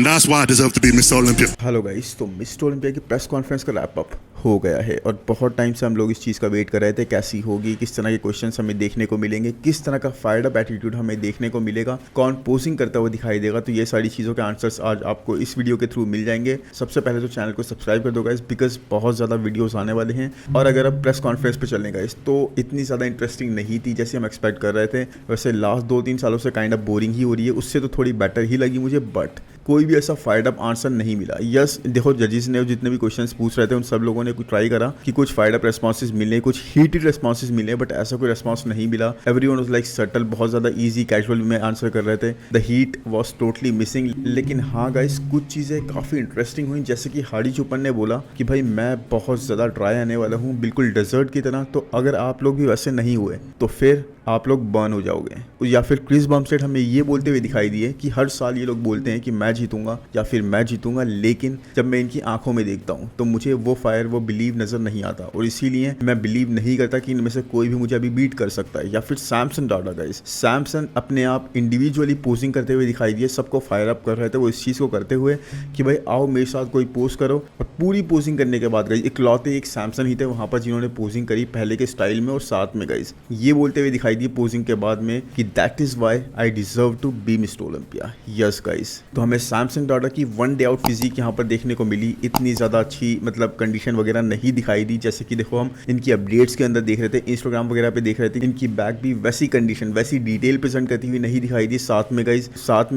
And that's why I deserve to be Mr. Olympia. Hello guys, तो mister Olympia की press conference का wrap up हो गया है और बहुत टाइम से हम लोग इस चीज़ का वेट कर रहे थे, कैसी होगी, किस तरह के क्वेश्चंस हमें देखने को मिलेंगे, किस तरह का फायर्ड अप एटीट्यूड हमें देखने को मिलेगा, कौन पोजिंग करता हुआ दिखाई देगा। तो ये सारी चीज़ों के आंसर्स आज आपको इस वीडियो के थ्रू मिल जाएंगे। सबसे पहले तो चैनल को सब्सक्राइब कर दो गाइस, बिकॉज बहुत ज़्यादा वीडियोज़ आने वाले हैं। और अगर अब प्रेस कॉन्फ्रेंस पर चलने गाइस तो इतनी ज़्यादा इंटरेस्टिंग नहीं थी जैसे हम एक्सपेक्ट कर रहे थे। वैसे लास्ट 2-3 सालों से काइंड ऑफ बोरिंग ही हो रही है, उससे तो थोड़ी बेटर ही लगी मुझे, बट कोई भी ऐसा फायर्ड अप आंसर नहीं मिला। यस, देखो जजेस ने जितने भी क्वेश्चंस पूछ रहे थे उन सब लोगों ने कुछ ट्राई करा कि कुछ फायर्ड अप रेस्पॉन्सेज मिले, कुछ हीटेड रेस्पॉन्सेज मिले, बट ऐसा कोई रेस्पॉन्स नहीं मिला। एवरीवन वाज लाइक सटल, बहुत ज़्यादा इजी कैजुअल में आंसर कर रहे थे। The heat was totally missing. लेकिन हाँ गाइस, कुछ चीज़ें काफ़ी इंटरेस्टिंग हुई, जैसे कि हाड़ी चुपन ने बोला कि भाई मैं बहुत ज़्यादा ड्राई आने वाला हूँ, बिल्कुल डेजर्ट की तरह। तो अगर आप लोग भी वैसे नहीं हुए तो फिर आप लोग बर्न हो जाओगे। या फिर क्रिस बमस्टेड हमें ये बोलते हुए दिखाई दिए कि हर साल ये लोग बोलते हैं कि मैं जीतूंगा या फिर मैं जीतूंगा, लेकिन जब मैं इनकी आंखों में देखता हूँ तो मुझे वो फायर, वो बिलीव नज़र नहीं आता, और इसीलिए मैं बिलीव नहीं करता कि इनमें से कोई भी मुझे अभी बीट कर सकता है। या फिर सैमसन डाटा गाइस, सैमसन अपने आप इंडिविजुअली पोजिंग करते हुए दिखाई दिए, सबको फायर अप कर रहे थे वो इस चीज़ को करते हुए कि भाई आओ मेरे साथ कोई पोज करो। और पूरी पोजिंग करने के बाद गाइस इकलौते एक सैमसन ही थे वहाँ पर जिन्होंने पोजिंग करी पहले के स्टाइल में, और साथ में गाइस ये बोलते हुए दिखाई दिए पोजिंग के बाद में कि that is why I deserve to be Mister Olympia. Yes guys, तो हमें सैमसंग डाटा की वन डे आउट फिजिक यहाँ पर देखने को मिली। इतनी ज़्यादा अच्छी मतलब कंडीशन वगैरह नहीं दिखाई दी, जैसे कि देखो हम इनकी अपडेट्स के अंदर देख रहे थे, इंस्टाग्राम वगैरह पे देख रहे थे। इनकी बैक भी वैसी कंडीशन, वैसी डिटेल प्रेजेंट करती हुई नहीं दिखाई दी। साथ में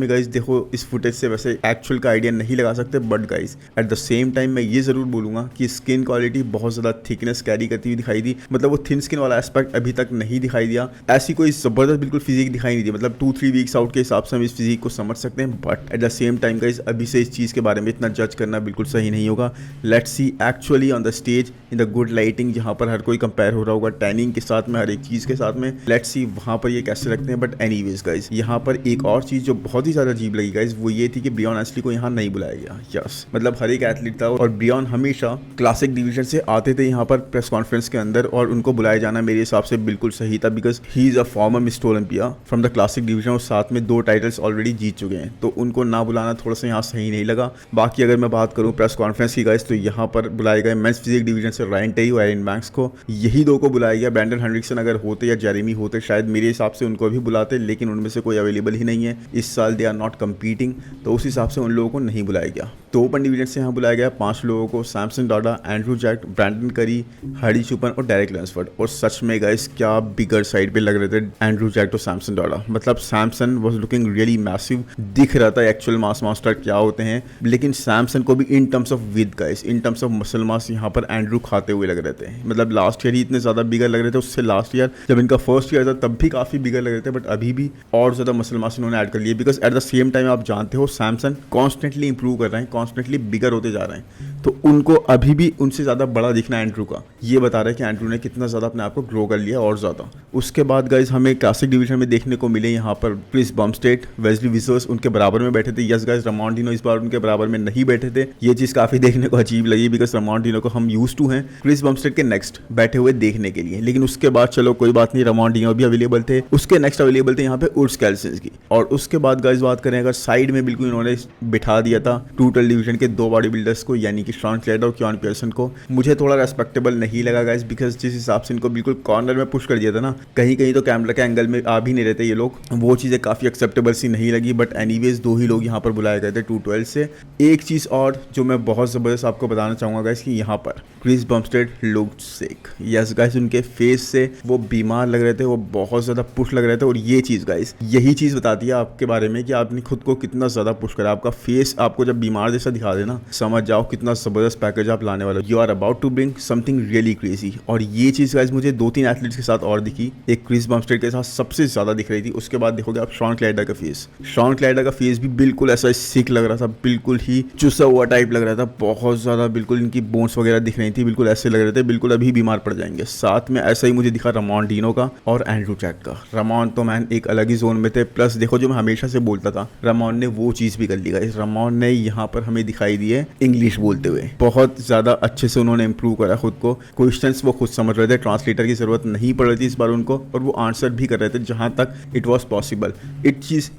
गाइस देखो इस फुटेज से वैसे एक्चुअल का आइडिया नहीं लगा सकते, but guys eight the same time मैं ये जरूर बोलूंगा कि स्किन क्वालिटी बहुत ज़्यादा थिकनेस कैरी करती हुई दिखाई दी। मतलब वो थिन स्किन वाला एस्पेक्ट अभी तक नहीं दिखाई दिया। ऐसी कोई जबरदस्त बिल्कुल फिजिक दिखाई नहीं दी। मतलब 2-3 वीक्स आउट के हिसाब से हम इस फिजिक को समझ सकते हैं, but at the same time guys अभी से इस चीज़ के बारे में इतना जज करना बिल्कुल सही नहीं होगा। Let's see actually on the stage in the good lighting, जहाँ पर हर कोई कंपेयर हो रहा होगा टैनिंग के साथ में, हर एक चीज़ के साथ में। लेट्स सी वहाँ पर ये कैसे रखते हैं। बट एनीवेज गाइस, यहाँ पर एक और चीज़ जो बहुत ही ज़्यादा अजीब लगी गाइस, वो ये थी कि ब्रियॉन एशली को यहाँ नहीं बुलाया गया। यस, मतलब हर एक एथलीट था और ब्रियॉन हमेशा क्लासिक डिवीजन से आते थे यहाँ पर प्रेस कॉन्फ्रेंस के अंदर, और उनको बुलाया जाना मेरे हिसाब से बिल्कुल सही था, because he is a former mister Olympia from the classic division, और साथ में 2 टाइटल्स ऑलरेडी जीत चुके हैं। तो उनको ना बुलाना थोड़ा सा यहाँ सही नहीं लगा। बाकी अगर मैं बात करूँ प्रेस कॉन्फ्रेंस की गाइस, तो यहाँ पर बुलाए गए मेंस फिजिक डिवीजन से रायन टेई और एरिन बैंक्स को, यही 2 को बुलाया गया। ब्रैंडन हेनरिक्सन अगर होते या जेरेमी होते शायद मेरे हिसाब से उनको भी बुलाते, लेकिन उनमें से कोई अवेलेबल ही नहीं है इस साल, दे आर नॉट कम्पीटिंग, तो उस हिसाब से उन लोगों को नहीं बुलाया गया। तो ओपन डिवीजन से यहाँ बुलाया गया 5 लोगों को, Samson Dauda, Andrew Jack, Brandon Curry, Hadi चुपन और डेरेक लैंसफोर्ड। और सच में गाइस क्या बिगर साइड पे लग रहे थे एंड्रू जैक तो सैमसन डाटा। मतलब Samson was looking really massive, दिख रहा था एक्चुअल मास मास्टर क्या होते हैं। लेकिन सैमसन को भी in terms of with guys, in terms of muscle mass यहाँ पर एंड्रू खाते हुए लग रहे थे। मतलब लास्ट ईयर ही इतने ज़्यादा बिगर लग रहे थे, उससे लास्ट ईयर जब इनका फर्स्ट ईयर था तब भी काफ़ी बिगर लग रहे थे, बट अभी भी और ज़्यादा मसल मास इन्होंने ऐड कर लिया। Because at the same time आप जानते हो सैमसन कॉन्स्टेंटली इंप्रूव कर रहे हैं, कॉन्स्टेंटली बिगर होते जा रहे हैं, तो उनको अभी भी उनसे ज़्यादा बड़ा दिखना एंड्रू का, ये बता रहा है कि एंड्रू ने कितना ज़्यादा अपने आप को ग्रो कर लिया और ज़्यादा। उसके बाद गाइज हमें क्लासिक डिवीजन में देखने को मिले यहाँ पर क्रिस बमस्टेड, वेस्ली विजर्स उनके बराबर में बैठे थे। यस गाइज, रमॉन इस बार उनके बराबर में नहीं बैठे थे। ये चीज़ काफ़ी देखने को अजीब लगी, बिकॉज रमॉन को हम यूज टू हैं क्रिस बमस्टेड के नेक्स्ट बैठे हुए देखने के लिए। लेकिन उसके बाद चलो कोई बात नहीं, रमॉन भी अवेलेबल थे, उसके नेक्स्ट अवेलेबल थे यहाँ पे उर्स कैल्सिंस की। और उसके बाद गाइज बात करें अगर साइड में बिल्कुल इन्होंने बिठा दिया था टोटल डिवीजन के 2 बॉडी बिल्डर्स को, यानी कि शॉन क्लेडर और क्योन पियर्सन को। मुझे थोड़ा रेस्पेक्टेबल नहीं लगा गाइज, बिकॉज जिस हिसाब से इनको बिल्कुल कॉर्नर में पुश कर दिया था ना, कहीं कहीं तो कैमरा के एंगल में आ भी नहीं रहते ये लोग, वो चीज़ें काफ़ी एक्सेप्टेबल सी नहीं लगी। बट एनीवेज 2 ही लोग यहाँ पर बुलाए गए थे 212 से। एक चीज़ और जो मैं बहुत ज़बरदस्त आपको बताना चाहूँगा गाइस कि यहाँ पर क्रिस बमस्टेड लुक्ड सिक। यस गाइस, उनके फेस से वो बीमार लग रहे थे, वो बहुत ज़्यादा पुश लग रहे थे। और ये चीज़ गाइस, यही चीज़ बताती है आपके बारे में कि आपने खुद को कितना ज़्यादा पुश करा। आपका फेस आपको जब बीमार जैसा दिखा देना, समझ जाओ कितना ज़बरदस्त पैकेज आप लाने वाले हो। You are about to bring something really crazy. और ये चीज़ गाइस मुझे 2-3 एथलीट्स के साथ और दिखी। एक क्रिस बमस्टेड के साथ सबसे ज़्यादा दिख रही थी। उसके बाद देखोगे आप शॉन क्लेडर का फेस, शॉन क्लेडर का फेस भी बिल्कुल ऐसा सिक लग रहा था, बिल्कुल ही चुसा हुआ टाइप लग रहा था, बहुत ज़्यादा बिल्कुल इनकी बोन्स वगैरह दिख रही थी, बिल्कुल ऐसे लग रहे थे बिल्कुल अभी बीमार पड़ जाएंगे। साथ में ऐसा ही मुझे दिखा रमॉन डिनो का और एंड्रू जैक का। रमॉन तो मैन एक अलग ही जोन में थे। प्लस देखो जो मैं हमेशा से बोलता था, रमॉन ने वो चीज़ भी कर ली गाइस। रमॉन ने यहाँ पर हमें दिखाई दिए इंग्लिश बोलते हुए। बहुत ज़्यादा अच्छे से उन्होंने इंप्रूव करा खुद को। क्वेश्चंस वो खुद समझ रहे थे, ट्रांसलेटर की ज़रूरत नहीं पड़ रही थी इस बार उनको, और वो आंसर भी कर रहे थे जहाँ तक इट वॉज पॉसिबल।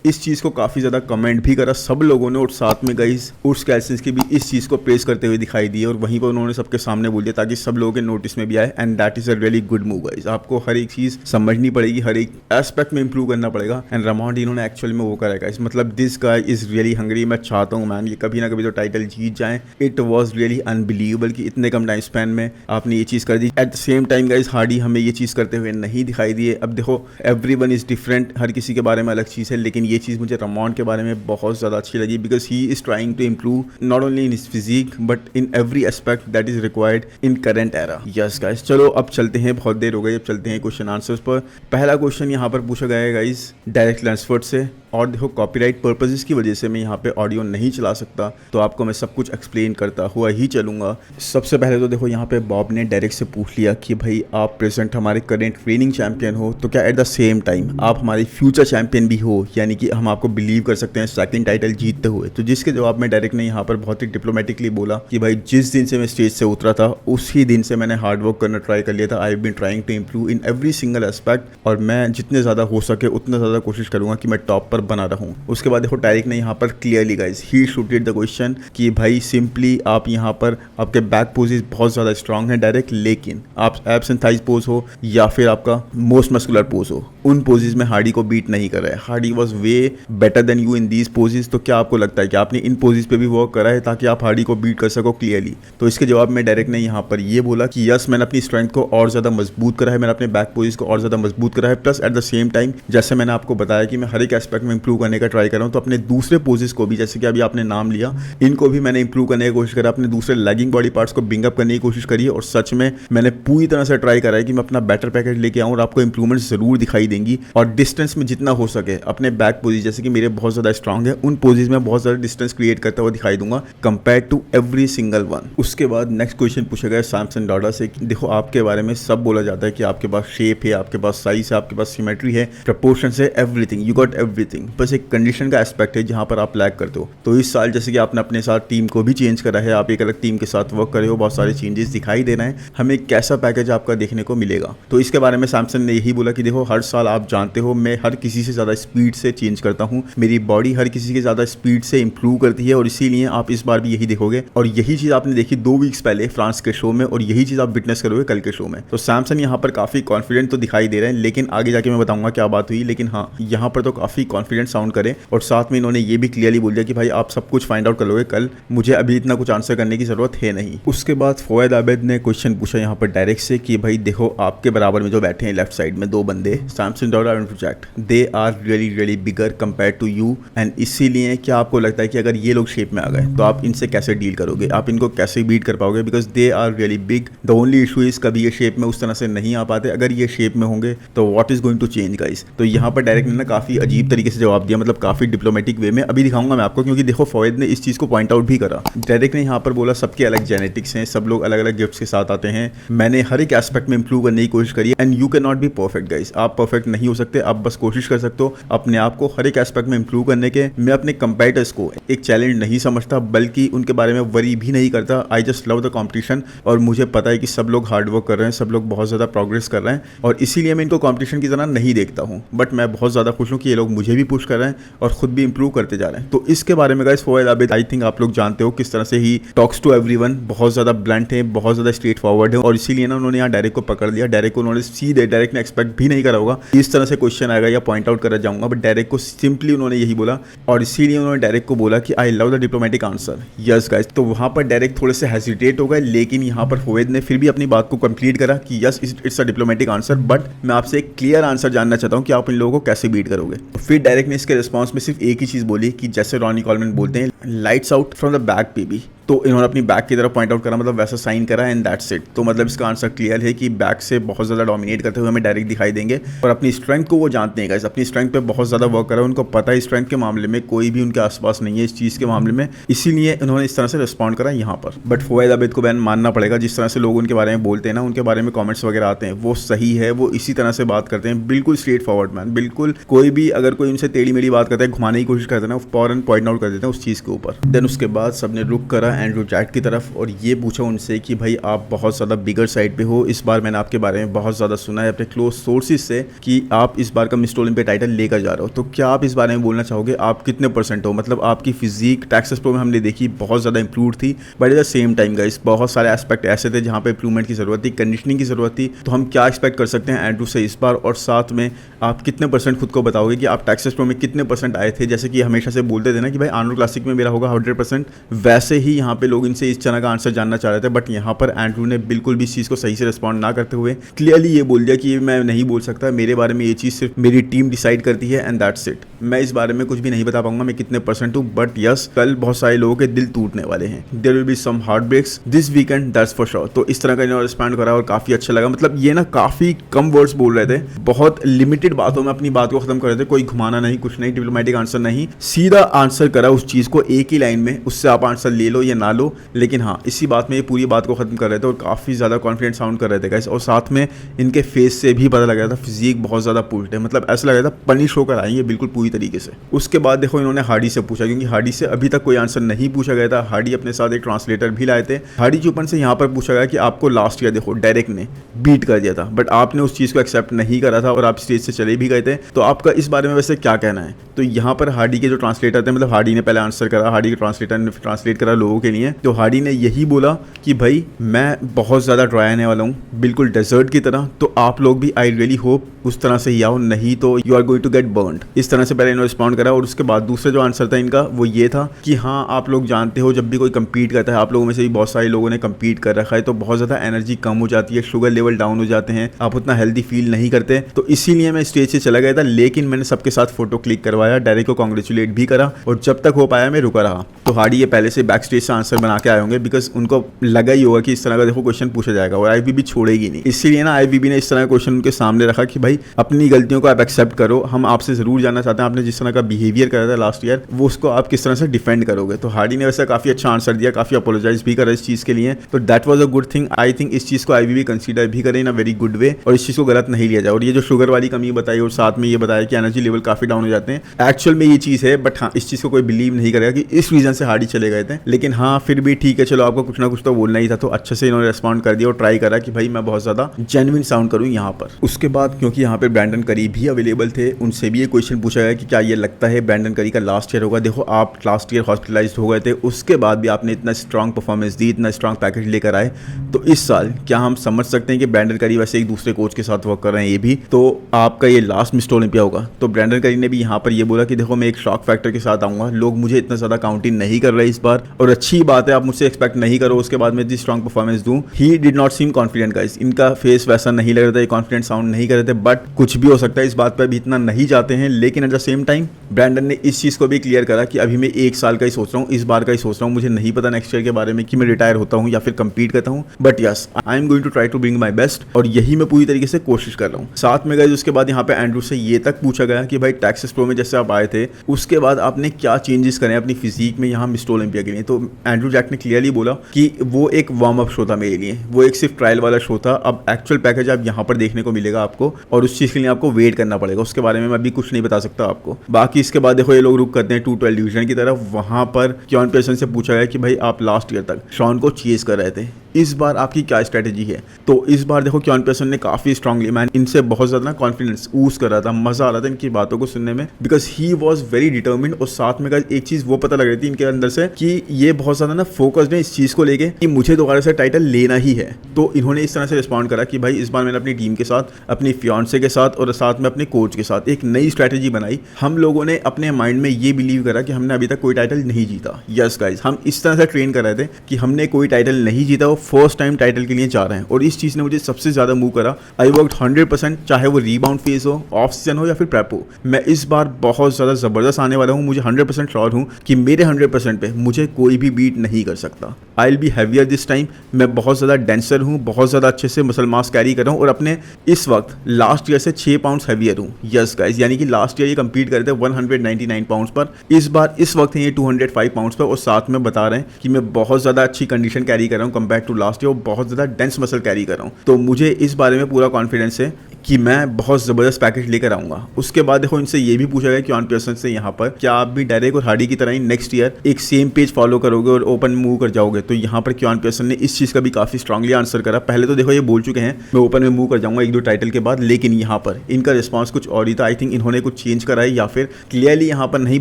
इस चीज़ को काफ़ी ज़्यादा कमेंट भी करा सब लोगों ने, और साथ में गाइस उर्स कैल्सिन्स की भी इस चीज़ को प्रेस करते हुए दिखाई दी, और वहीं पर उन्होंने सबके सामने बोल दिया ताकि सब लोगों के नोटिस में भी आए। And that is a really good move guys. आपको हर एक चीज़ समझनी पड़ेगी, हर एक एस्पेक्ट में इंप्रूव करना पड़ेगा। एंड रामोंडी ने एक्चुअल में वो करा गाइस, मतलब this guy is really hungry. मैं चाहता हूँ मैन ये कभी ना कभी तो टाइटल जीत जाए। इट वॉज रियली अनबिलीवेबल कि इतने कम टाइम स्पैन में आपने ये चीज़ कर दी। At the same time guys हार्डी हमें ये चीज़ करते हुए नहीं दिखाई दिए। अब देखो एवरीवन इज़ डिफरेंट, हर किसी के बारे में अलग चीज़ है, लेकिन ये चीज़ मुझे रामोंड के बारे में बहुत ज़्यादा अच्छी लगी because he is trying to improve not only in his physique but in every aspect that is required in current era. Yes guys, चलो अब चलते हैं, बहुत देर हो गई, अब चलते हैं क्वेश्चन आंसर्स पर। पहला क्वेश्चन यहाँ पर पूछा गया है गाइस डायरेक्ट लैंसफोर्ड से, और देखो कॉपीराइट पर्पसेस की वजह से मैं यहाँ पे ऑडियो नहीं चला सकता, तो आपको मैं सब कुछ एक्सप्लेन करता हुआ ही चलूँगा। सबसे पहले तो देखो यहाँ पे बॉब ने डायरेक्ट से पूछ लिया कि भाई आप प्रेजेंट हमारे करेंट ट्रेनिंग चैंपियन हो, तो क्या एट द सेम टाइम आप हमारे फ्यूचर चैंपियन भी हो, यानी कि हम आपको बिलीव कर सकते हैं सेकंड टाइटल जीतते हुए। तो जिसके जवाब में डायरेक्ट ने यहाँ पर बहुत ही डिप्लोमेटिकली बोला कि भाई जिस दिन से मैं स्टेज से उतरा था उसी दिन से मैंने हार्ड वर्क करना ट्राई कर लिया था। I have been trying to improve in every single aspect, और मैं जितने ज़्यादा हो सके उतना ज़्यादा कोशिश करूँगा कि मैं टॉप पर बना रहूँ। उसके बाद देखो डायरेक्ट ने यहाँ पर clearly guys he shooted the question कि भाई सिंपली आप यहाँ पर आपके बैक पोजेस बहुत ज़्यादा स्ट्रांग है डायरेक्ट, लेकिन आप एब्स एंड थाइज पोज हो या फिर आपका मोस्ट मस्कुलर पोज हो, उन पोजेस में हार्डी को बीट नहीं कर रहा है। Hardy was way better than you in these poses. तो क्या आपको लगता है कि आपने इन पोजेस पे भी वर्क करा है ताकि आप हार्डी को बीट कर सको क्लियरली? तो इसके जवाब में डायरेक्ट ने यहाँ पर ये बोला कि यस मैंने अपनी स्ट्रेंथ को और ज़्यादा मजबूत करा है, मैंने अपने बैक पोजेस को और ज़्यादा मजबूत करा है, plus eight the same time जैसे मैंने आपको बताया कि मैं हर एक एस्पेक्ट में इंप्रूव करने का ट्राई कर रहा हूँ, तो अपने दूसरे पोजेस को भी, जैसे कि अभी आपने नाम लिया, इनको भी मैंने इंप्रूव करने की कोशिश करा, अपने दूसरे लैगिंग बॉडी पार्ट्स को बिंग अप करने की कोशिश करी, और सच में मैंने पूरी तरह से ट्राई करा है कि मैं अपना बेटर पैकेज लेके आऊँ और आपको इंप्रूवमेंट जरूर दिखाई देंगी। और डिस्टेंस में जितना हो सके अपने बैक पोजेस, जैसे कि मेरे बहुत ज़्यादा स्ट्रांग है, उन पोजेस में बहुत ज़्यादा डिस्टेंस क्रिएट करता हुआ दिखाई दूंगा compare to every single one. उसके बाद नेक्स्ट क्वेश्चन पूछा गया सैमसन डॉडा से। देखो आपके बारे में सब बोला जाता है कि आपके पास शेप है, आपके पास साइज है, आपके पास सिमेट्री है, प्रपोर्शन है, एवरीथिंग, यू गॉट एवरीथिंग। बस एक कंडीशन का एस्पेक्ट है जहाँ पर आप लैग करते हो। तो इस साल जैसे कि आपने अपने साथ टीम को भी चेंज करा है, आप एक अलग टीम के साथ वर्क कर रहे हो, बहुत सारे चेंजेस दिखाई दे रहे हैं, हमें कैसा पैकेज आपका देखने को मिलेगा? तो इसके बारे में सैमसन ने यही बोला कि देखो हर साल आप जानते हो मैं हर किसी से ज़्यादा स्पीड से चेंज करता हूँ, मेरी बॉडी हर किसी के ज़्यादा स्पीड से इंप्रूव करती है, और इसीलिए आप इस बार भी यही देखोगे। और यही चीज़ आपने देखी 2 वीक्स पहले फ्रांस के शो में, और यही चीज़ आप विटनेस करोगे कल के शो में। तो सैमसन यहाँ पर काफ़ी कॉन्फिडेंट तो दिखाई दे रहे हैं, लेकिन आगे जाके मैं बताऊंगा क्या बात हुई, लेकिन हाँ यहाँ पर तो काफ़ी कॉन्फिडेंट साउंड करे। और साथ में इन्होंने ये भी क्लियरली बोल दिया कि भाई आप सब कुछ फाइंड आउट कर लोगे कल, मुझे अभी इतना कुछ आंसर करने की जरूरत है नहीं। उसके बाद फवाद आबिद ने क्वेश्चन पूछा यहाँ पर डायरेक्ट से कि भाई देखो आपके बराबर में जो बैठे हैं लेफ्ट साइड में 2 बंदे, सैमसन डॉडा and project, they are really bigger compare to you, and इसीलिए क्या आपको लगता है कि अगर ये लोग शेप में आ गए तो आप इनसे कैसे डील करोगे, आप इनको कैसे बीट कर पाओगे? Because they are really big. The only issue is कभी ये शेप में उस तरह से नहीं आ पाते, अगर ये शेप में होंगे तो what is going to change guys? तो यहाँ पर डायरेक्ट ने काफ़ी अजीब तरीके से जवाब दिया, मतलब काफ़ी डिप्लोमेटिक वे में। अभी दिखाऊंगा मैं आपको, क्योंकि देखो फवाद ने इस चीज़ को पॉइंट आउट भी करा। डायरेक्ट ने यहाँ पर बोला सबके अलग जेनेटिक्स हैं, सब लोग अलग अलग गिफ्ट्स के साथ आते हैं, मैंने हर एक एस्पेक्ट में इंप्रूव करने की कोशिश करी, and you can not be perfect guys. आप परफेक्ट नहीं हो सकते, आप बस कोशिश कर सकते हो अपने आप को हर एक एस्पेक्ट में इंप्रूव करने के। मैं अपने कंपेटिटर्स को एक चैलेंज नहीं समझता, बल्कि उनके बारे में वरी भी नहीं करता। I just love the competition, और मुझे पता है कि सब लोग हार्ड वर्क कर रहे हैं, सब लोग बहुत ज़्यादा प्रोग्रेस कर रहे हैं, और इसीलिए मैं इनको कॉम्पिटिशन की तरह नहीं देखता हूँ। बट मैं बहुत ज़्यादा खुश हूँ कि ये लोग मुझे भी पुश कर रहे हैं और खुद भी इंप्रूव करते जा रहे हैं। तो इसके बारे में guys Fawad Abid, I think आप लोग जानते हो किस तरह से ही टॉक्स टू एवरीवन, बहुत ज़्यादा ब्लंट है, बहुत ज़्यादा स्ट्रेट फॉरवर्ड है, और इसीलिए ना उन्होंने यहाँ डायरेक्ट को पकड़ लिया। डायरेक्ट को उन्होंने सीधे, डायरेक्ट ने एक्सपेक्ट भी नहीं करा होगा इस तरह से क्वेश्चन आएगा या पॉइंट आउट करा जाऊंगा, बट डायरेक्ट को सिंपली उन्होंने यही बोला, और इसीलिए उन्होंने डायरेक्ट को बोला कि I love the diplomatic answer. Yes guys, तो वहाँ पर डायरेक्ट थोड़े से हेजिटेट हो गए, लेकिन यहाँ पर फवाद ने फिर भी अपनी बात को कंप्लीट करा कि yes it's a diplomatic answer, but मैं आपसे एक क्लियर आंसर जानना चाहता हूँ कि आप इन लोगों को कैसे बीट करोगे। फिर डायरेक्ट ने इसके रिस्पॉन्स में सिर्फ एक ही चीज़ बोली कि जैसे रॉनी कॉलमैन बोलते हैं, lights out from the back baby, तो इन्होंने अपनी बैक की तरफ पॉइंट आउट करा, मतलब वैसा साइन करा एंड दैट्स इट। तो मतलब इसका आंसर क्लियर है कि बैक से बहुत ज़्यादा डोमिनेट करते हुए हमें डायरेक्ट दिखाई देंगे और अपनी स्ट्रेंथ को वो जानते हैं गाइस, अपनी स्ट्रेंथ पे बहुत ज़्यादा वर्क करा है, उनको पता है स्ट्रेंथ के मामले में कोई भी उनके आसपास नहीं है इस चीज़ के मामले में, इसीलिए उन्होंने इस तरह से रिस्पॉन्ड करा यहाँ पर। बट फवाद आबिद को बैन मानना पड़ेगा, जिस तरह से लोग उनके बारे में बोलते हैं ना, उनके बारे में कॉमेंट्स वगैरह आते हैं, वो सही है, वो इसी तरह से बात करते हैं, बिल्कुल स्ट्रेट फॉरवर्ड मैन, बिल्कुल कोई भी अगर कोई उनसे टेढ़ी मेढ़ी बात करता है, घुमाने की कोशिश करते हैं ना, फौरन पॉइंट आउट कर देते हैं उस चीज़ के ऊपर। देन उसके बाद सबने रुक करा एंड्रू जैट की तरफ और ये पूछा उनसे कि भाई आप बहुत ज़्यादा बिगर साइड पे हो, इस बार मैंने आपके बारे में बहुत ज़्यादा सुना है अपने क्लोज सोर्सेज से कि आप इस बार का मिस्टर ओलंपिया टाइटल लेकर जा रहे हो, तो क्या आप इस बारे में बोलना चाहोगे, आप कितने परसेंट हो, मतलब आपकी फिजिक टेक्सास प्रो में हमने देखी बहुत ज़्यादा इंप्रूव थी, but at the same time guys बहुत सारे एस्पेक्ट ऐसे थे जहाँ पे इंप्रूवमेंट की ज़रूरत थी, कंडीशनिंग की ज़रूरत थी। तो हम क्या एक्सपेक्ट कर सकते हैं एंड्रू से इस बार, और साथ में आप कितने परसेंट खुद को बताओगे कि आप टेक्सास प्रो में कितने परसेंट आए थे, जैसे कि हमेशा से बोलते थे ना कि भाई आर्नोल्ड क्लासिक में मेरा होगा 100%, वैसे ही यहाँ पे लोग इनसे इस तरह का आंसर जानना चाह रहे थे। बट यहाँ पर एंड्रू ने बिल्कुल भी इस चीज़ को सही से रिस्पॉन्ड ना करते हुए क्लियरली ये बोल दिया कि मैं नहीं बोल सकता, मेरे बारे में ये चीज़ सिर्फ मेरी टीम डिसाइड करती है एंड दैट्स इट, मैं इस बारे में कुछ भी नहीं बता पाऊंगा मैं कितने परसेंट हूँ। बट यस, कल बहुत सारे लोगों के दिल टूटने वाले हैं, there will be some heartbreaks this weekend, that's for sure. तो इस तरह का इन्होंने रिस्पॉन्ड करा और काफ़ी अच्छा लगा, मतलब ये ना काफ़ी कम वर्ड्स बोल रहे थे, बहुत लिमिटेड बातों में अपनी बात को खत्म कर रहे थे, कोई घुमाना नहीं, कुछ नहीं, डिप्लोमेटिक आंसर नहीं, सीधा आंसर करा उस चीज़ को एक ही लाइन में, उससे आप आंसर ले लो या ना लो, लेकिन हाँ इसी बात में ये पूरी बात को खत्म कर रहे थे और काफ़ी ज़्यादा कॉन्फिडेंट साउंड कर रहे थे गाइस। और साथ में इनके फेस से भी पता लग रहा था फिजिक बहुत ज़्यादा पुल्ड है, मतलब ऐसा लग रहा था पनिश होकर आएंगे बिल्कुल पूरी तरीके से। उसके बाद देखो इन्होंने हार्डी से पूछा, क्योंकि हार्डी से अभी तक कोई आंसर नहीं पूछा गया था, हार्डी अपने साथ एक ट्रांसलेटर भी लाए थे। हार्डी के ऊपर से यहाँ पर पूछा गया कि आपको लास्ट ईयर देखो डायरेक्ट ने बीट कर दिया था, बट आपने उस चीज़ को एक्सेप्ट नहीं करा था और आप स्टेज से चले भी गए थे, तो आपका इस बारे में वैसे क्या कहना है। तो यहाँ पर हार्डी के जो ट्रांसलेटर थे, मतलब हार्डी ने पहले आंसर करा, हार्डी के ट्रांसलेटर ने ट्रांसलेट करा लोगों के लिए, तो हार्डी ने यही बोला कि भाई मैं बहुत ज़्यादा ड्राई आने वाला हूँ, बिल्कुल डेजर्ट की तरह, तो आप लोग भी आई रियली होप उस तरह से ही आओ, नहीं तो you are going to get burned. इस तरह से पहले इन्होंने रिस्पॉन्ड करा। और उसके बाद दूसरा जो आंसर था इनका वो ये था कि हाँ आप लोग जानते हो जब भी कोई कम्पीट करता है, आप लोगों में से भी बहुत सारे लोगों ने कम्पीट कर रखा है, तो बहुत ज़्यादा एनर्जी कम हो जाती है, शुगर लेवल डाउन हो जाते हैं, आप उतना हेल्दी फील नहीं करते, तो इसीलिए मैं स्टेज से चला गया था, लेकिन मैंने सबके साथ फोटो क्लिक करवाया, डायरेक्ट को कॉन्ग्रेचुलेट भी करा, और जब तक हो पाया मैं रुका रहा। तो हार्डी ये पहले से बैक स्टेज से आंसर बना के आए होंगे, बिकॉज उनको लगा ही होगा कि इस तरह का देखो क्वेश्चन पूछा जाएगा और आईबीबी छोड़ेगी नहीं, इसीलिए ना आईबीबी ने इस तरह का क्वेश्चन उनके सामने रखा कि भाई अपनी गलतियों को आप एक्सेप्ट करो, हम आपसे जरूर जानना चाहते हैं आपने जिस तरह का बिहेवियर करा था लास्ट ईयर, वो उसको आप किस तरह से डिफेंड करोगे। तो हार्डी ने वैसे काफी अच्छा आंसर दिया, काफी अपोलोजाइज भी करा इस चीज के लिए, तो that was a good thing. I think इस चीज को आईबीबी कंसीडर भी करे इन अ वेरी गुड वे, और इस चीज को गलत नहीं लिया जाए। और ये जो शुगर वाली कमी बताई और साथ में ये बताया कि एनर्जी लेवल काफी डाउन हो जाते हैं, एक्चुअल में ये चीज है, बट हाँ इस चीज को कोई बिलीव नहीं करेगा कि इस रीजन से हार्डी चले गए थे, लेकिन हाँ फिर भी ठीक है, चलो आपको कुछ ना कुछ तो बोलना ही था, तो अच्छे से इन्होंने रिस्पॉन्ड कर दिया और ट्राई करा कि भाई मैं बहुत ज्यादा जेन्युइन साउंड करूं यहाँ पर। उसके बाद क्योंकि यहाँ पे ब्रैंडन करी भी अवेलेबल थे, उनसे भी ये क्वेश्चन पूछा गया कि क्या ये लगता है ब्रैंडन करी का लास्ट ईयर होगा। देखो आप लास्ट ईयर हॉस्पिटलाइज्ड हो गए थे, उसके बाद भी आपने इतना स्ट्रांग परफॉर्मेंस दी, इतना स्ट्रांग पैकेज लेकर आए, तो इस साल क्या हम समझ सकते हैं कि ब्रैंडन करी वैसे एक दूसरे कोच के साथ वर्क कर रहे हैं ये भी, तो आपका ये लास्ट मिस्टर ओलंपिया होगा। तो ब्रैंडन करी ने भी यहाँ पर ये बोला कि देखो मैं एक शॉक फैक्टर के साथ आऊँगा, लोग मुझे इतना ज़्यादा काउंटिंग नहीं कर रहे इस बार, और अच्छी बात है आप मुझसे एक्सपेक्ट नहीं करो उसके बाद मैं इतनी स्ट्रांग परफॉर्मेंस दूँ। He did not seem confident guys, इनका फेस वैसा नहीं लग रहा था, ये कॉन्फिडेंट साउंड नहीं कर रहे थे, बट कुछ भी हो सकता है, इस बात पर भी इतना नहीं जाते हैं। लेकिन at the same time Brandon ने इस चीज़ को भी क्लियर करा कि अभी मैं एक साल का ही सोच रहा हूँ, इस बार का ही सोच रहा हूँ, मुझे नहीं पता नेक्स्ट ईयर के बारे में कि मैं रिटायर होता हूँ या फिर कंपीट करता हूँ, but yes I am going to try to bring my best, और यही मैं पूरी तरीके से कोशिश कर रहा हूँ। साथ में गाइस उसके बाद यहाँ पे एंड्रू से ये तक पूछा गया कि भाई टेक्सास प्रो में जैसे आप आए थे उसके बाद आपने क्या चेंजेस करे अपनी फिजिक में यहाँ मिस्टर ओलंपिया के लिए। तो एंड्रू जैक ने क्लियरली बोला कि वो एक वार्म अप शो था मेरे लिए, वो एक सिर्फ ट्रायल वाला शो था, अब एक्चुअल पैकेज आप यहाँ पर देखने को मिलेगा आपको, और उस चीज़ के लिए आपको वेट करना पड़ेगा, उसके बारे में मैं अभी कुछ नहीं बता सकता आपको। बाकी इसके बाद देखो ये लोग रुक करते हैं 212 डिवीजन की तरफ, वहाँ पर क्योन पेशन से पूछा गया कि भाई आप लास्ट ईयर तक शॉन को चेज कर रहे थे, इस बार आपकी क्या स्ट्रेटेजी है। तो इस बार देखो क्योन पेशन ने काफ़ी स्ट्रांगली, मैन इनसे बहुत ज़्यादा ना कॉन्फिडेंस ऊज कर रहा था, मज़ा आ रहा था इनकी बातों को सुनने में, because he was very determined. और साथ में एक चीज़ वो पता लग रही थी इनके अंदर से कि ये बहुत ज़्यादा ना फोकस्ड है इस चीज़ को लेके कि मुझे दोबारा से टाइटल लेना ही है। तो इन्होंने इस तरह से रिस्पॉन्ड करा कि भाई इस बार मैंने अपनी टीम के साथ, अपनी फियांसे के साथ और साथ में अपने कोच के साथ एक नई स्ट्रैटेजी बनाई। हम लोगों ने अपने माइंड में ये बिलीव करा कि हमने अभी तक कोई टाइटल नहीं जीता। यस गाइज, हम इस तरह से ट्रेन कर रहे थे कि हमने कोई टाइटल नहीं जीता, वो फर्स्ट टाइम टाइटल के लिए जा रहे हैं, और इस चीज़ ने मुझे सबसे ज़्यादा मूव करा। आई वर्कड 100%, चाहे वो रीबाउंड फेज हो, ऑफ सीजन हो या फिर प्रेप हो, मैं इस बार बहुत ज़्यादा ज़बरदस्त आने वाला हूँ। मुझे 100% श्योर हूँ कि मेरे 100% पे मुझे कोई भी बीट नहीं कर सकता। I will be heavier this time. मैं बहुत ज़्यादा डेंसर हूँ, बहुत ज़्यादा अच्छे से मसल मास कैरी कर रहा हूँ और अपने इस वक्त लास्ट ईयर से 6 पाउंड्स हैवियर हूँ। यस गाइज, यानी कि लास्ट ईयर ये कंपीट कर रहे थे 199 पाउंड्स पर, इस बार इस वक्त है ये 205 पाउंड्स पर और साथ में बता रहे हैं कि मैं बहुत ज़्यादा अच्छी कंडीशन कैरी कर रहा हूँ कंपेयर टू लास्ट ईयर, बहुत ज़्यादा डेंस मसल कैरी कर रहा हूँ। तो मुझे इस बारे में पूरा कॉन्फिडेंस है कि मैं बहुत ज़बरदस्त पैकेज लेकर आऊँगा। उसके बाद देखो इनसे ये भी पूछा गया क्योन पियर्सन से यहाँ पर, क्या आप भी डेरेक और हार्डी की तरह ही नेक्स्ट ईयर एक सेम पेज फॉलो करोगे और ओपन मूव कर जाओगे? तो यहाँ पर क्योन पियर्सन ने इस चीज़ का भी काफ़ी स्ट्रांगली आंसर करा। पहले तो देखो ये बोल चुके हैं मैं ओपन में मूव कर जाऊँगा 1-2 टाइटल के बाद, लेकिन यहाँ पर इनका रिस्पॉन्स कुछ और ही था। आई थिंक इन्होंने कुछ चेंज करा है या फिर क्लियरली यहाँ पर नहीं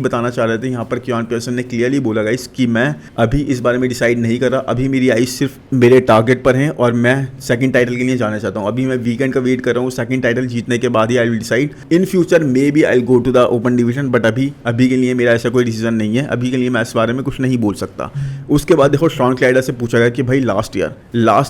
बताना चाह रहे थे। यहाँ पर क्योन पियर्सन ने क्लियरली बोला गाइस कि मैं अभी इस बारे में डिसाइड नहीं कर रहा, अभी मेरी आइज सिर्फ मेरे टारगेट पर हैं और मैं सेकंड टाइटल के लिए जाना चाहता हूँ। अभी मैं वीकेंड का वेट कर रहा हूँ, सेकंड टाइटल जीतने के बाद ही I will decide. In future maybe I go to the open division, but अभी के लिए मेरा ऐसा कोई डिसीजन नहीं है। अभी के लिए मैं इस बारे में कुछ नहीं बोल सकता। उसके बाद देखो शॉन क्लाइडर से पूछा गया कि भाई लास्ट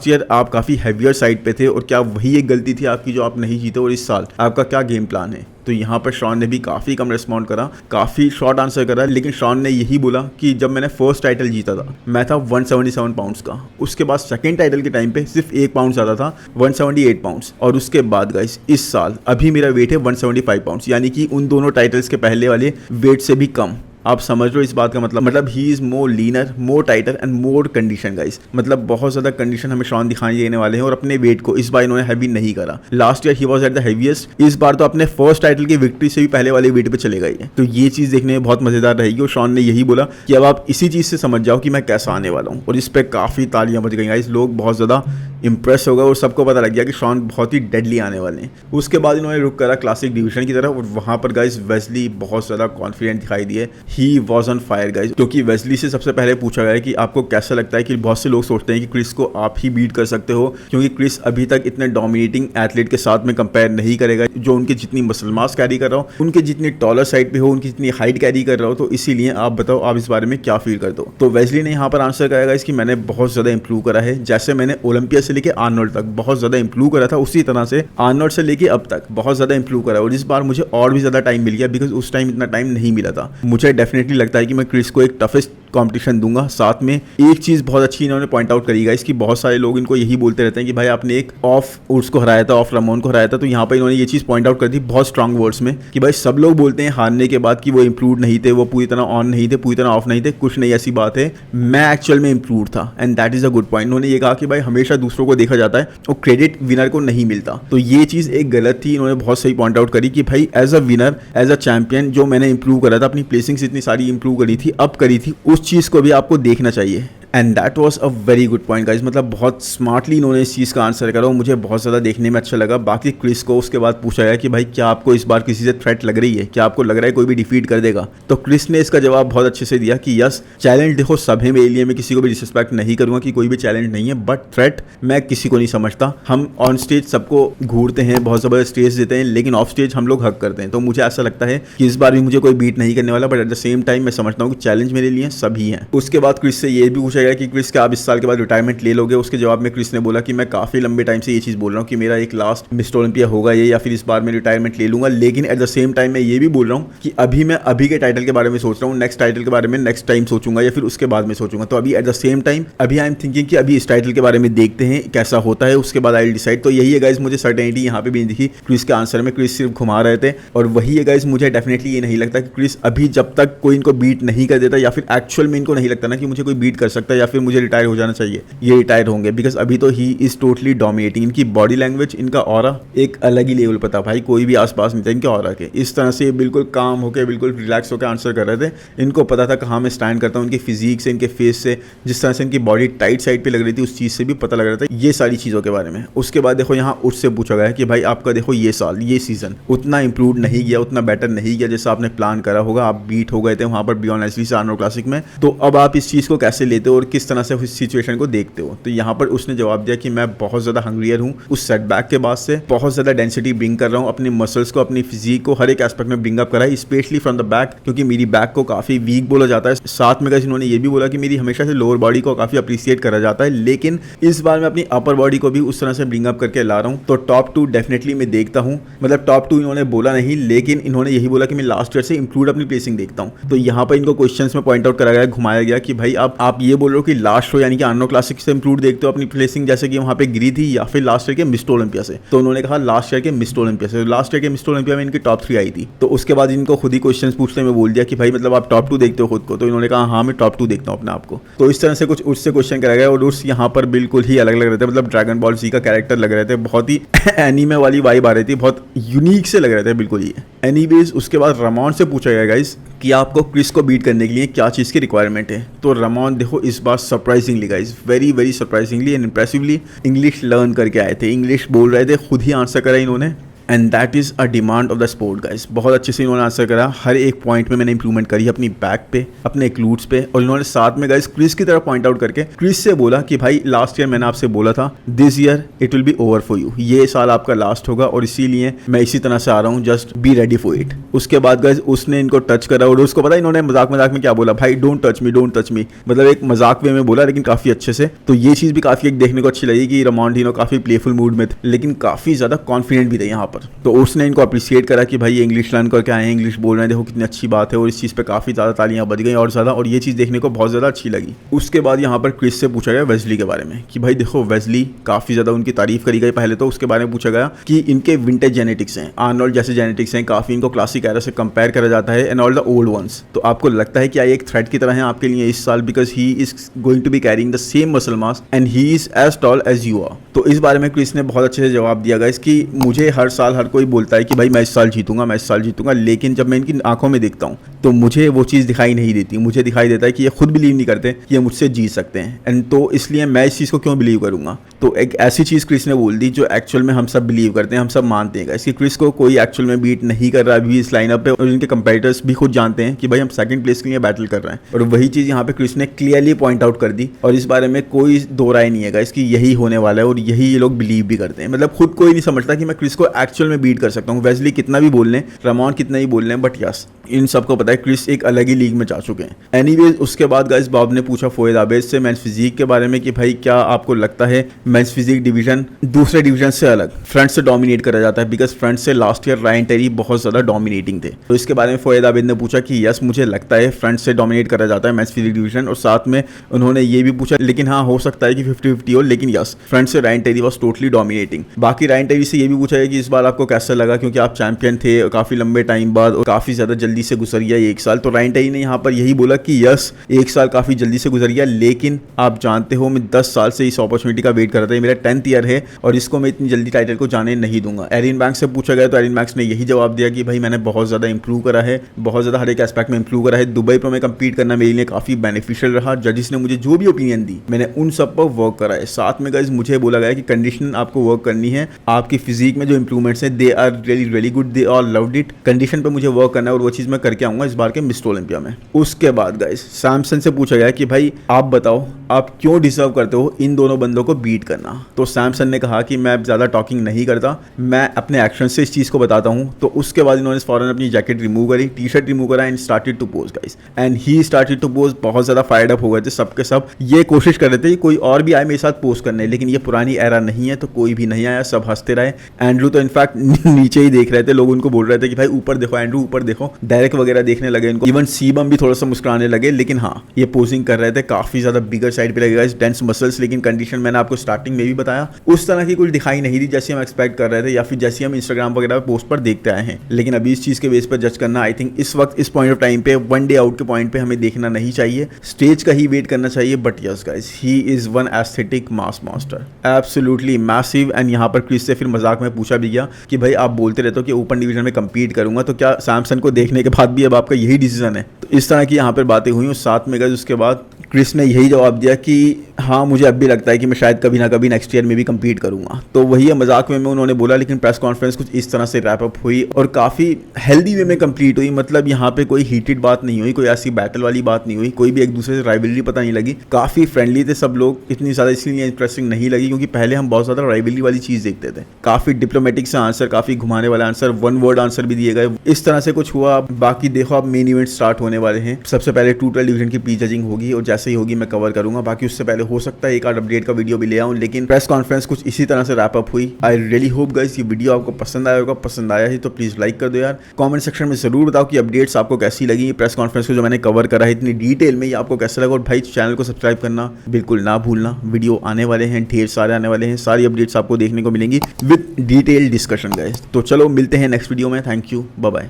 ईयर आप काफ़ी हैवियर साइड पे थे और क्या वही एक गलती थी आपकी जो आप नहीं जीते, और इस साल आपका क्या गेम प्लान है? तो यहाँ पर शॉन ने भी काफ़ी कम रिस्पॉन्ड करा, काफ़ी शॉर्ट आंसर करा, लेकिन शॉन ने यही बोला कि जब मैंने फर्स्ट टाइटल जीता था मैं था 177 पाउंड्स का, उसके बाद सेकंड टाइटल के टाइम पे सिर्फ 1 पाउंड ज़्यादा था 178 पाउंड्स, और उसके बाद गाइस इस साल अभी मेरा वेट है 175 पाउंड्स, यानी कि उन दोनों टाइटल्स के पहले वाले वेट से भी कम। आप समझ लो इस बात का मतलब he is more linear, more टाइटर and more condition guys. मतलब बहुत ज़्यादा कंडीशन हमें शॉन दिखाई देने वाले हैं और अपने वेट को इस बार इन्होंने हैवी नहीं करा। Last year he was at the heaviest, इस बार तो अपने फर्स्ट टाइटल की विक्ट्री से भी पहले वाले वेट पे चले गए हैं। तो ये चीज़ देखने में बहुत मज़ेदार रहेगी और शॉन ने यही बोला कि अब आप इसी चीज़ से समझ जाओ कि मैं कैसा आने वाला हूँ, और इस पर काफ़ी तालियां बज गई गाइस। लोग बहुत ज़्यादा इंप्रेस हो गए और सबको पता लग गया कि शॉन बहुत ही डेडली आने वाले हैं। उसके बाद इन्होंने रुक करा क्लासिक डिवीजन की तरफ और वहाँ पर गाइस वेस्ली बहुत ज़्यादा कॉन्फिडेंट दिखाई दिए। He was on fire guys, क्योंकि वेस्ली से सबसे पहले पूछा गया कि आपको कैसा लगता है कि बहुत से लोग सोचते हैं कि क्रिस को आप ही बीट कर सकते हो, क्योंकि क्रिस अभी तक इतने डोमिनेटिंग एथलीट के साथ में कंपेयर नहीं करेगा जो उनकी जितनी मसल मास कैरी कर रहा हो, उनके जितनी टॉलर साइड पे हो, उनकी जितनी हाइट कैरी कर रहा हो। तो इसीलिए आप बताओ आप इस बारे में क्या फील कर दो। तो वेस्ली ने यहाँ पर आंसर करेगा इसकी मैंने बहुत ज़्यादा इंप्रूव करा है, जैसे मैंने ओलंपिया से लेकर आर्नोल्ड तक बहुत ज़्यादा इंप्रूव करा था, उसी तरह से आर्नोल्ड से लेके अब तक बहुत ज़्यादा इंप्रूव करा, और इस बार मुझे और भी ज़्यादा टाइम मिल गया बिकॉज उस टाइम इतना टाइम नहीं मिला था। मुझे डेफिनेटली लगता है कि मैं क्रिस को एक टफेस्ट कंपटीशन दूंगा। साथ में एक चीज़ बहुत अच्छी इन्होंने पॉइंट आउट करी है, इसकी बहुत सारे लोग इनको यही बोलते रहते हैं कि भाई आपने एक ऑफ उर्स को हराया था, ऑफ रमोन को हराया था। तो यहाँ पर इन्होंने ये चीज़ पॉइंट आउट कर दी बहुत स्ट्रांग वर्ड्स में कि भाई सब लोग बोलते हैं हारने के बाद कि वो इंप्रूव नहीं थे, वो पूरी तरह ऑन नहीं थे, पूरी तरह ऑफ नहीं थे। कुछ नहीं, ऐसी बात है, मैं एक्चुअल में इंप्रूव था and that is a good point. उन्होंने ये कहा कि भाई हमेशा दूसरों को देखा जाता है और क्रेडिट विनर को नहीं मिलता, तो ये चीज़ एक गलत थी। इन्होंने बहुत सही पॉइंट आउट करी कि भाई as a winner, as a champion जो मैंने इंप्रूव करा था, अपनी प्लेसिंग्स इतनी सारी इंप्रूव करी थी, अब करी थी, उस चीज़ को भी आपको देखना चाहिए। And that was a very good point guys. मतलब बहुत स्मार्टली इन्होंने इस चीज़ का आंसर करा और मुझे बहुत ज़्यादा देखने में अच्छा लगा। बाकी क्रिस को उसके बाद पूछा गया कि भाई क्या आपको इस बार किसी से थ्रेट लग रही है, क्या आपको लग रहा है कोई भी डिफीट कर देगा? तो क्रिस ने इसका जवाब बहुत अच्छे से दिया कि यस, चैलेंज देखो सब है मेरे लिए, मैं किसी को भी डिसरिस्पेक्ट नहीं करूँगा कि कोई भी चैलेंज नहीं है, बट थ्रेट मैं किसी को नहीं समझता। हम ऑन स्टेज सबको घूरते हैं, बहुत ज़बरदस्त स्टेज देते हैं, लेकिन ऑफ स्टेज हम लोग हक करते हैं। तो मुझे ऐसा लगता है कि इस बार भी मुझे कोई बीट नहीं करने वाला, but at the same time मैं समझता हूँ कि चैलेंज मेरे लिए सभी हैं। उसके बाद क्रिस से ये भी पूछा गया कि क्रिस क्या आप साल के बाद रिटायरमेंट ले लोगे? उसके जवाब में क्रिस ने बोला कि मैं काफ़ी लंबे टाइम से ये चीज़ बोल रहा हूँ कि मेरा एक लास्ट मिस्टर ओलंपिया होगा ये, या फिर इस बार मैं रिटायरमेंट ले लूँगा, लेकिन एट द सेम टाइम मैं ये भी बोल रहा हूँ कि अभी मैं अभी के टाइटल के बारे में सोच रहा हूँ, नेक्स्ट टाइटल के बारे में नेक्स्ट टाइम सोचूंगा या फिर उसके बाद में सोचूंगा। तो अभी एट द सेम टाइम अभी आई एम थिंकिंग कि अभी इस टाइटल के बारे में देखते हैं कैसा होता है, उसके बाद आई विल डिसाइड। तो यही है गाइज, मुझे सर्टेनिटी यहाँ पे भी दिखी क्रिस के आंसर में। क्रिस सिर्फ घुमा रहे थे और वही है गाइज, मुझे डेफिनेटली ये नहीं लगता कि क्रिस अभी जब तक कोई इनको बीट नहीं कर देता या फिर एक्चुअल में इनको नहीं लगता ना कि मुझे कोई बीट कर सकता है या फिर मुझे रिटायर हो जाना चाहिए, ये रिटायर होंगे। बिकॉज अभी तो ही इज टोटली डोमिनेटिंग। इनकी बॉडी लैंग्वेज, इनका ऑरा एक अलग ही लेवल पता भाई, कोई भी आसपास नहीं था इनके ऑरा के। इस तरह से बिल्कुल काम होकर, बिल्कुल रिलैक्स होकर आंसर कर रहे थे। इनको पता था कहाँ मैं स्टैंड करता हूँ, इनकी फिजिक से, इनके फेस से, जिस तरह से इनकी बॉडी टाइट साइड पे लग रही थी, उस चीज़ से भी पता लग रहा था ये सारी चीज़ों के बारे में। उसके बाद देखो यहाँ उससे पूछा गया कि भाई आपका देखो ये साल, ये सीजन उतना इंप्रूव नहीं गया, उतना बेटर नहीं गया जैसा आपने प्लान करा होगा। आप बीट हो गए थे वहाँ पर बियॉन्ड लेस्ली से आर्नोल्ड क्लासिक में, तो अब आप इस चीज़ को कैसे लेते हो और और किस तरह से उस सिचुएशन को देखते हो। तो यहाँ पर उसने जवाब दिया कि मैं बहुत ज़्यादा हंग्रियर हूँ उस सेटबैक के बाद से, बहुत ज़्यादा डेंसिटी ब्रिंग कर रहा हूँ, अपने मसल्स को, अपनी फिजिक को हर एक एस्पेक्ट में ब्रिंग अप करा है, स्पेशली फ्रॉम द बैक, क्योंकि मेरी बैक को काफ़ी वीक बोला जाता है। साथ में गाइस इन्होंने ये भी बोला कि मेरी हमेशा से लोअर बॉडी को काफ़ी अप्रिशिएट करा जाता है, लेकिन इस बार मैं अपनी अपर बॉडी को भी उस तरह से ब्रिंग अप करके ला रहा हूँ। तो टॉप 2 डेफिनेटली मैं देखता हूँ, मतलब टॉप 2 इन्होंने बोला नहीं, लेकिन इन्होंने यही बोला कि मैं लास्ट ईयर से इंप्रूव अपनी प्लेसिंग देखता हूँ। तो यहाँ पर इनको क्वेश्चंस में पॉइंट आउट करा गया, घुमाया गया कि भाई अब आप ये बोल रहे हो कि लास्ट ईयर यानी कि अन्नो क्लासिक से इंप्रूव देखते हो अपनी प्लेसिंग, जैसे कि वहाँ पे गिरी थी, या फिर लास्ट ईयर के मिस्टर ओलंपिया से। तो उन्होंने कहा लास्ट ईयर के मिस्टर ओलंपिया से। लास्ट ईयर के मिस्टर ओलंपिया में इनकी टॉप 3 आई थी। तो उसके बाद इनको खुद ही क्वेश्चन पूछते में बोल दिया कि भाई मतलब आप टॉप 2 देखते हो खुद को। तो इन्होंने कहा हाँ मैं टॉप 2 देखता हूँ अपने आप को। तो इस तरह से कुछ उससे क्वेश्चन कराया गया, और उस यहाँ पर बिल्कुल ही अलग लग रहे थे, मतलब ड्रैगन बॉल जी का कैरेक्टर लग रहे थे, बहुत ही एनीमे वाली वाइब आ रही थी, बहुत यूनिक से लग रहे थे बिल्कुल ही। एनीवेज उसके बाद रमॉन से पूछा गया गाइस कि आपको क्रिस को बीट करने के लिए क्या चीज़ की रिक्वायरमेंट है। तो रमॉन देखो इस बार surprisingly guys, very surprisingly and impressively English learn करके आए थे, इंग्लिश बोल रहे थे, खुद ही आंसर करा इन्होंने। And that is a demand of the sport guys. बहुत अच्छे से इन्होंने आंसर करा, हर एक पॉइंट में मैंने इंप्रूवमेंट करी अपनी बैक पे, अपने ग्लूट्स पे, और इन्होंने साथ में गाइस क्रिस की तरफ पॉइंट आउट करके क्रिस से बोला कि भाई लास्ट ईयर मैंने आपसे बोला था this year it will be over for you, ये साल आपका लास्ट होगा और इसीलिए मैं इसी तरह से आ रहा हूँ, just be ready for it. उसके बाद गाइस उसने इनको टच करा, और उसको पता इन्होंने मजाक में क्या बोला, भाई डोंट टच मी, मतलब एक मजाक वे में बोला लेकिन काफ़ी अच्छे से। तो ये चीज़ भी काफ़ी एक देखने को अच्छी लगी कि रमॉन्डिनो काफ़ी प्लेफुल मूड में थे, लेकिन काफ़ी ज़्यादा कॉन्फिडेंट भी थे यहाँ पर। तो उसने को अप्रिशिएट करा कि भाई ये इंग्लिश लर्न करके आए हैं, इंग्लिश बोल रहे हैं, देखो कितनी अच्छी बात है, और इस चीज़ पे काफ़ी ज़्यादा तालियां बज गई और ज़्यादा, और ये चीज़ देखने को बहुत ज़्यादा अच्छी लगी। उसके बाद यहाँ पर क्रिस से पूछा गया वेस्ली के बारे में कि भाई देखो वेस्ली काफ़ी ज़्यादा उनकी तारीफ करी गई पहले तो, उसके बारे में पूछा गया कि इनके विंटेज जेनेटिक्स हैं, आर्नोल्ड जैसे जेनेटिक्स हैं, काफ़ी इनको क्लासिक एरा से कंपेयर करा जाता है and all the old ones. तो आपको लगता है कि ये एक थ्रेट की तरह है आपके लिए इस साल, because he is going to be carrying the same muscle mass and he is as tall as you are. तो इस बारे में क्रिस ने बहुत अच्छे से जवाब दिया गया कि मुझे हर साल हर कोई बोलता है कि भाई मैं इस साल जीतूंगा, लेकिन जब मैं इनकी आंखों में देखता हूँ तो मुझे वो चीज़ दिखाई नहीं देती। मुझे दिखाई देता है कि ये खुद बिलीव नहीं करते कि ये मुझसे जीत सकते हैं, एंड तो इसलिए मैं इस चीज़ को क्यों बिलीव करूँगा। तो एक ऐसी चीज़ क्रिस ने बोल दी जो एक्चुअल में हम सब बिलीव करते हैं, हम सब मानते हैं इसकी क्रिस को कोई एक्चुअल में बीट नहीं कर रहा अभी इस लाइनअप पे, और इनके कंपेटिटर्स भी खुद जानते हैं कि भाई हम सेकंड प्लेस के लिए बैटल कर रहे हैं। और वही चीज़ यहाँ पे क्रिस ने क्लियरली पॉइंट आउट कर दी, और इस बारे में कोई दो राय नहीं है इसकी, यही होने वाला है और यही ये लोग बिलीव भी करते हैं। मतलब खुद कोई नहीं समझता कि मैं क्रिस को एक्चुअल में बीट कर सकता हूँ। वेस्ली कितना भी बोल लें, रमॉन कितना ही बोल लें, बट यस इन सबको पता है क्रिस एक अलग ही लीग में जा चुके हैं। एनीवेज उसके बाद गाइस बॉब ने पूछा फोएद आबेद से मेंस फिजिक के बारे में कि भाई क्या आपको लगता है मेंस फिजिक डिवीजन दूसरे डिवीजन से अलग फ्रंट से डोमिनेट करा जाता है, बिकॉज फ्रंट से लास्ट ईयर रायन टेरी बहुत ज़्यादा डोमिनेटिंग थे। तो इसके बारे में फोएद आबेद ने पूछा कि यस मुझे लगता है फ्रंट से डोमिनेट करा जाता है मेंस फिजिक डिवीजन, और साथ में उन्होंने ये भी पूछा लेकिन हाँ हो सकता है कि 50-50 हो, लेकिन यस फ्रंट से Ryan Terry was totally dominating. बाकी रायन टेरी से ये भी पूछा है कि इस बार आपको कैसा लगा, क्योंकि आप चैंपियन थे काफ़ी लंबे टाइम बाद और काफ़ी ज़्यादा जल्दी से गुजर गया एक साल। तो रायन टेरी ने यहाँ पर यही बोला कि यस एक साल काफ़ी जल्दी से गुजर गया, लेकिन आप जानते हो मैं 10 साल से इस अपॉर्चुनिटी का वेट कर रहा था, मेरा 10th ईयर है और इसको मैं इतनी जल्दी टाइटल को जाने नहीं दूंगा। एरिन बैंक्स से पूछा गया तो एरिन बैंक्स ने यही जवाब दिया कि भाई मैंने बहुत ज़्यादा इंप्रूव करा है, बहुत ज़्यादा हर एक एस्पेक्ट में इंप्रूव करा है। दुबई पर मैं कंपीट करना मेरे लिए काफ़ी बेनिफिशियल रहा, जजिस ने मुझे जो भी ओपिनियन दी मैंने उन सब पर वर्क करा है। साथ में गाइस मुझे बोला गया कि कंडीशन आपको वर्क करनी है, आपकी फिजिक में जो इंप्रूवमेंट्स हैं they are really good, they are loved it. Condition पर मुझे वर्क करना है और वो चीज़ मैं करके आऊँगा इस बार के मिस्टर ओलंपिया में। उसके बाद गाइस सैमसन से पूछा गया कि भाई आप बताओ आप क्यों डिजर्व करते हो इन दोनों बंदों को बीट करना। तो सैमसन ने कहा कि मैं ज़्यादा टॉकिंग नहीं करता, मैं अपने एक्शन से इस चीज़ को बताता हूँ। तो उसके बाद इन्होंने फौरन अपनी जैकेट रिमूव करी, टी शर्ट रिमूव करा and started to pose guys, and he started to pose. बहुत ज़्यादा फायर्ड अप हो गए थे सबके सब, ये कोशिश कर रहे थे कि कोई और भी आए मेरे साथ पोज करने, लेकिन ये पुरानी एरा नहीं है तो कोई भी नहीं आया, सब हंसते रहे। एंड्रू तो इनफैक्ट नीचे ही देख रहे थे, लोग उनको बोल रहे थे कि भाई ऊपर देखो एंड्रू ऊपर देखो, डायरेक्ट वगैरह देखने लगे इनको, इवन सीबम भी थोड़ा सा मुस्कुराने लगे। लेकिन हाँ ये पोजिंग कर रहे थे, काफ़ी ज़्यादा बिगर साइड पे लगेगा इस डेंस मसल्स, लेकिन कंडीशन मैंने आपको स्टार्टिंग में भी बताया उस तरह की कुछ दिखाई नहीं दी जैसे हम एक्सपेक्ट कर रहे थे या फिर जैसे हम इंस्टाग्राम वगैरह पे पोस्ट पर देखते आए हैं। लेकिन अभी इस चीज़ के बेस पर जज करना आई थिंक इस वक्त इस पॉइंट ऑफ टाइम पे वन डे आउट के पॉइंट पे हमें देखना नहीं चाहिए, स्टेज का ही वेट करना चाहिए। But yes guys he is one aesthetic mass master, absolutely massive. And यहाँ पर क्रिस से फिर मजाक में पूछा भी गया कि भाई आप बोलते रहते हो कि ओपन डिवीजन में कम्पीट करूंगा, तो क्या सैमसन को देखने के बाद भी अब आपका यही डिसीजन है। तो इस तरह की यहाँ पर बातें हुई और साथ में गए उसके बाद क्रिस ने यही जवाब दिया कि हाँ मुझे अब भी लगता है कि मैं शायद कभी ना कभी नेक्स्ट ईयर में भी कम्पीट करूंगा। तो वही है मजाक में उन्होंने बोला, लेकिन प्रेस कॉन्फ्रेंस कुछ इस तरह से रैप अप हुई और काफ़ी हेल्दी वे में कंप्लीट हुई। मतलब यहाँ पे कोई हीटेड बात नहीं हुई, कोई ऐसी बैटल वाली बात नहीं हुई, कोई भी एक दूसरे से राइवलरी पता नहीं लगी। काफ़ी फ्रेंडली थे सब लोग, इतनी ज़्यादा इसलिए इंटरेस्टिंग नहीं लगी क्योंकि पहले हम बहुत ज़्यादा राइवलरी वाली चीज़ देखते थे। काफ़ी डिप्लोमेटिक से आंसर, काफ़ी घुमाने वाला आंसर, वन वर्ड आंसर भी दिए गए। इस तरह से कुछ हुआ। बाकी देखो अब मेन इवेंट स्टार्ट होने वाले हैं। सबसे पहले 212 डिवीजन की प्री जजिंग होगी और जैसे ही होगी मैं कवर करूंगा। बाकी उससे पहले हो सकता है एक आध अपडेट का वीडियो भी ले आऊं, लेकिन प्रेस कॉन्फ्रेंस कुछ इसी तरह से रैप अप हुई। आई रियली होप गाइस ये वीडियो आपको पसंद आया होगा। पसंद आया है तो प्लीज लाइक कर दो यार। कमेंट सेक्शन में जरूर बताओ कि अपडेट्स आपको कैसी लगी, प्रेस कॉन्फ्रेंस को जो मैंने कवर करा है इतनी डिटेल में, ये आपको कैसा लगा। और भाई चैनल को सब्सक्राइब करना बिल्कुल ना भूलना। वीडियो आने वाले हैं, ढेर सारे आने वाले हैं, सारी अपडेट्स आपको देखने को मिलेंगी विद डिटेल डिस्कशन गाइस। तो चलो मिलते हैं नेक्स्ट वीडियो में। Thank you, bye bye.